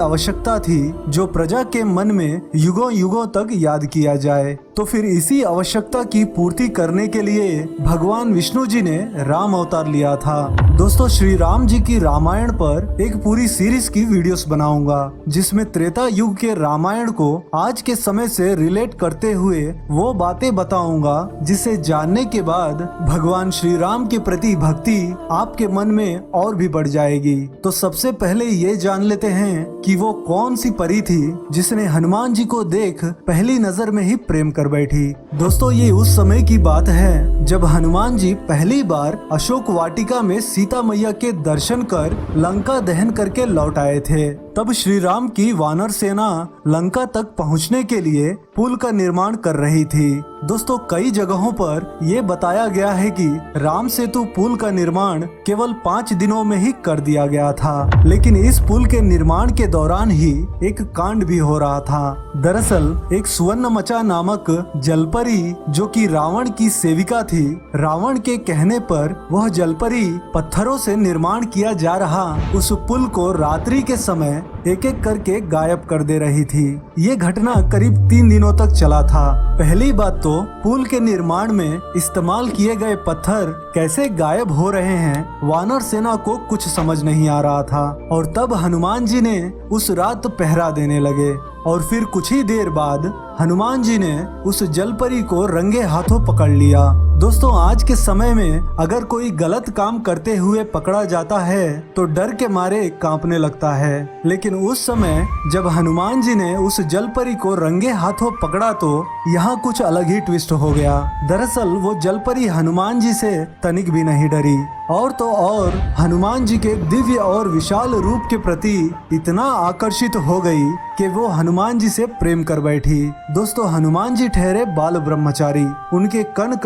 आवश्यकता थी जो प्रजा के मन में युगों युगों तक याद किया जाए। तो फिर इसी आवश्यकता की पूर्ति करने के लिए भगवान विष्णु जी ने राम अवतार लिया था। दोस्तों, श्री राम जी की रामायण पर एक पूरी सीरीज की वीडियोस बनाऊंगा जिसमें त्रेता युग के रामायण को आज के समय से रिलेट करते हुए वो बातें बताऊंगा जिसे जानने के बाद भगवान श्री राम के प्रति भक्ति आपके मन में और भी बढ़ जाएगी। तो सबसे पहले ये जान लेते हैं कि वो कौन सी परी थी जिसने हनुमान जी को देख पहली नजर में ही प्रेम कर बैठी। दोस्तों, ये उस समय की बात है जब हनुमान जी पहली बार अशोक वाटिका में सीता मैया के दर्शन कर लंका दहन करके लौट आए थे। तब श्री राम की वानर सेना लंका तक पहुंचने के लिए पुल का निर्माण कर रही थी। दोस्तों, कई जगहों पर ये बताया गया है कि राम सेतु पुल का निर्माण केवल 5 दिनों में ही कर दिया गया था, लेकिन इस पुल के निर्माण के दौरान ही एक कांड भी हो रहा था। दरअसल एक सुवर्णमचा नामक जलपरी जो कि रावण की सेविका थी, रावण के कहने पर वह जलपरी पत्थरों से निर्माण किया जा रहा उस पुल को रात्रि के समय एक एक करके गायब कर दे रही थी। ये घटना करीब 3 दिनों तक चला था। पहली बात तो पुल के निर्माण में इस्तेमाल किए गए पत्थर कैसे गायब हो रहे हैं, वानर सेना को कुछ समझ नहीं आ रहा था। और तब हनुमान जी ने उस रात पहरा देने लगे और फिर कुछ ही देर बाद हनुमान जी ने उस जलपरी को रंगे हाथों पकड़ लिया। दोस्तों, आज के समय में अगर कोई गलत काम करते हुए पकड़ा जाता है तो डर के मारे कांपने लगता है, लेकिन उस समय जब हनुमान जी ने उस जलपरी को रंगे हाथों पकड़ा तो यहाँ कुछ अलग ही ट्विस्ट हो गया। दरअसल वो जलपरी हनुमान जी से तनिक भी नहीं डरी और तो और हनुमान जी के दिव्य और विशाल रूप के प्रति इतना आकर्षित हो गई कि वो हनुमान जी से प्रेम कर बैठी। दोस्तों, हनुमान जी ठहरे बाल ब्रह्मचारी, उनके कण कण